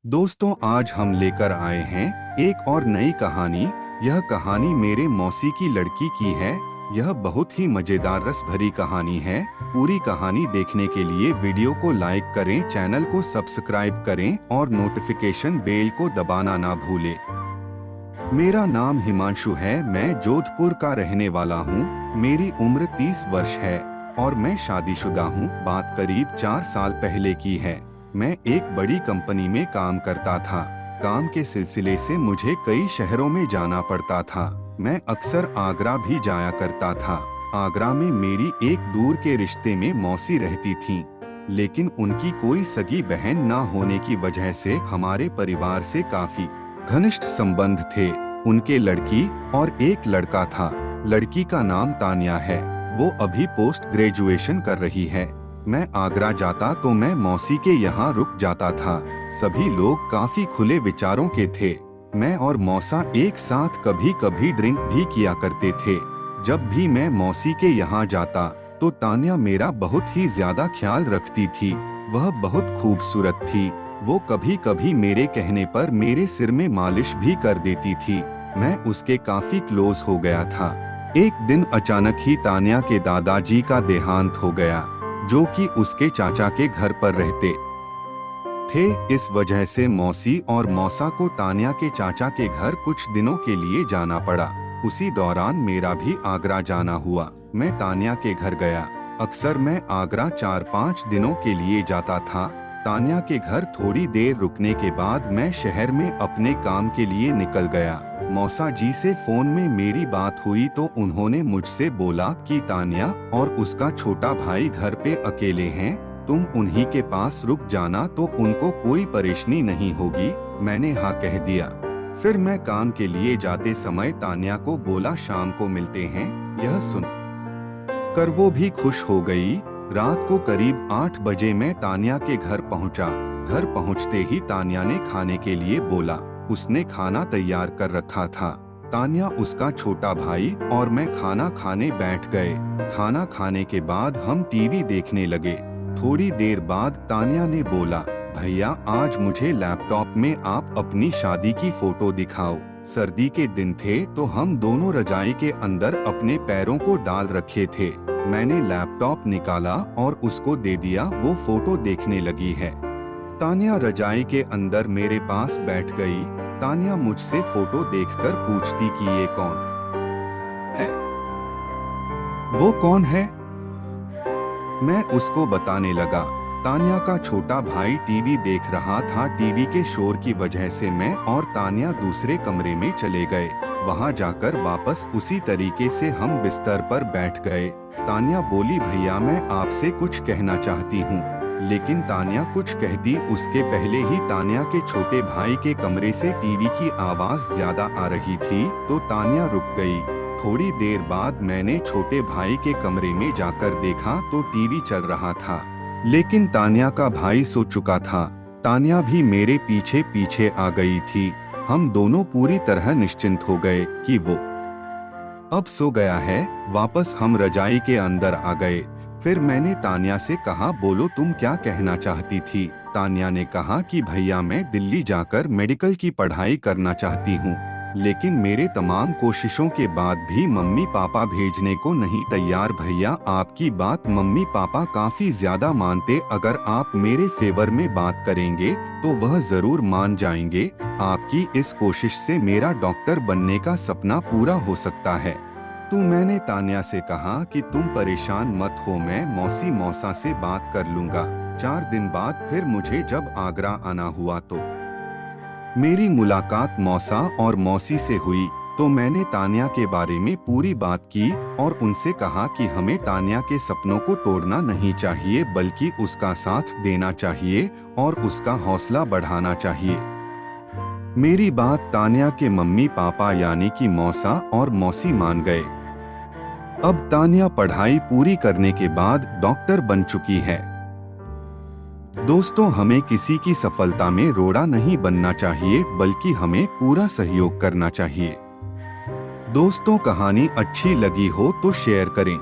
दोस्तों, आज हम लेकर आए हैं एक और नई कहानी। यह कहानी मेरे मौसी की लड़की की है। यह बहुत ही मजेदार रस भरी कहानी है। पूरी कहानी देखने के लिए वीडियो को लाइक करें, चैनल को सब्सक्राइब करें और नोटिफिकेशन बेल को दबाना ना भूलें। मेरा नाम हिमांशु है। मैं जोधपुर का रहने वाला हूँ। मेरी उम्र 30 वर्ष है और मैं शादीशुदा हूँ। बात करीब 4 साल पहले की है। मैं एक बड़ी कंपनी में काम करता था। काम के सिलसिले से मुझे कई शहरों में जाना पड़ता था। मैं अक्सर आगरा भी जाया करता था। आगरा में मेरी एक दूर के रिश्ते में मौसी रहती थीं, लेकिन उनकी कोई सगी बहन ना होने की वजह से हमारे परिवार से काफी घनिष्ठ संबंध थे। उनके लड़की और एक लड़का था। लड़की का नाम तान्या है। वो अभी पोस्ट ग्रेजुएशन कर रही है। मैं आगरा जाता तो मैं मौसी के यहाँ रुक जाता था। सभी लोग काफी खुले विचारों के थे। मैं और मौसा एक साथ कभी कभी ड्रिंक भी किया करते थे। जब भी मैं मौसी के यहाँ जाता तो तान्या मेरा बहुत ही ज्यादा ख्याल रखती थी। वह बहुत खूबसूरत थी। वो कभी कभी मेरे कहने पर मेरे सिर में मालिश भी कर देती थी। मैं उसके काफी क्लोज हो गया था। एक दिन अचानक ही तान्या के दादाजी का देहांत हो गया, जो कि उसके चाचा के घर पर रहते थे। इस वजह से मौसी और मौसा को तान्या के चाचा के घर कुछ दिनों के लिए जाना पड़ा। उसी दौरान मेरा भी आगरा जाना हुआ। मैं तान्या के घर गया। अक्सर मैं आगरा 4-5 दिनों के लिए जाता था। तान्या के घर थोड़ी देर रुकने के बाद मैं शहर में अपने काम के लिए निकल गया। मौसा जी से फोन में मेरी बात हुई तो उन्होंने मुझसे बोला कि तान्या और उसका छोटा भाई घर पे अकेले हैं, तुम उन्हीं के पास रुक जाना तो उनको कोई परेशानी नहीं होगी। मैंने हाँ कह दिया। फिर मैं काम के लिए जाते समय तान्या को बोला शाम को मिलते हैं। यह सुन कर वो भी खुश हो गई। रात को करीब 8 बजे मैं तान्या के घर पहुंचा। घर पहुंचते ही तान्या ने खाने के लिए बोला। उसने खाना तैयार कर रखा था। तान्या, उसका छोटा भाई और मैं खाना खाने बैठ गए। खाना खाने के बाद हम टीवी देखने लगे। थोड़ी देर बाद तान्या ने बोला, भैया आज मुझे लैपटॉप में आप अपनी शादी की फोटो दिखाओ। सर्दी के दिन थे तो हम दोनों रजाई के अंदर अपने पैरों को डाल रखे थे। मैंने लैपटॉप निकाला और उसको दे दिया। वो फोटो देखने लगी है। तान्या रजाई के अंदर मेरे पास बैठ गई। तान्या मुझसे फोटो देखकर पूछती कि ये कौन है? वो कौन है? मैं उसको बताने लगा। तान्या का छोटा भाई टीवी देख रहा था। टीवी के शोर की वजह से मैं और तान्या दूसरे कमरे में चले गए। वहां जाकर वापस उसी तरीके से हम बिस्तर पर बैठ गए। तान्या बोली, भैया मैं आपसे कुछ कहना चाहती हूँ। लेकिन तान्या कुछ कहती उसके पहले ही तान्या के छोटे भाई के कमरे से टीवी की आवाज ज्यादा आ रही थी तो तान्या रुक गई। थोड़ी देर बाद मैंने छोटे भाई के कमरे में जाकर देखा तो टीवी चल रहा था, लेकिन तान्या का भाई सो चुका था। तान्या भी मेरे पीछे पीछे आ गई थी। हम दोनों पूरी तरह निश्चिंत हो गए कि वो अब सो गया है। वापस हम रजाई के अंदर आ गए। फिर मैंने तान्या से कहा, बोलो तुम क्या कहना चाहती थी? तान्या ने कहा कि भैया मैं दिल्ली जाकर मेडिकल की पढ़ाई करना चाहती हूँ, लेकिन मेरे तमाम कोशिशों के बाद भी मम्मी पापा भेजने को नहीं तैयार। भैया आपकी बात मम्मी पापा काफी ज्यादा मानते। अगर आप मेरे फेवर में बात करेंगे तो वह जरूर मान जाएंगे। आपकी इस कोशिश से मेरा डॉक्टर बनने का सपना पूरा हो सकता है। तो मैंने तान्या से कहा कि तुम परेशान मत हो, मैं मौसी मौसा से बात कर लूंगा। 4 दिन बाद फिर मुझे जब आगरा आना हुआ तो मेरी मुलाकात मौसा और मौसी से हुई। तो मैंने तान्या के बारे में पूरी बात की और उनसे कहा कि हमें तान्या के सपनों को तोड़ना नहीं चाहिए, बल्कि उसका साथ देना चाहिए और उसका हौसला बढ़ाना चाहिए। मेरी बात तान्या के मम्मी पापा यानी कि मौसा और मौसी मान गए। अब तान्या पढ़ाई पूरी करने के बाद डॉक्टर बन चुकी है। दोस्तों, हमें किसी की सफलता में रोड़ा नहीं बनना चाहिए, बल्कि हमें पूरा सहयोग करना चाहिए। दोस्तों, कहानी अच्छी लगी हो तो शेयर करें।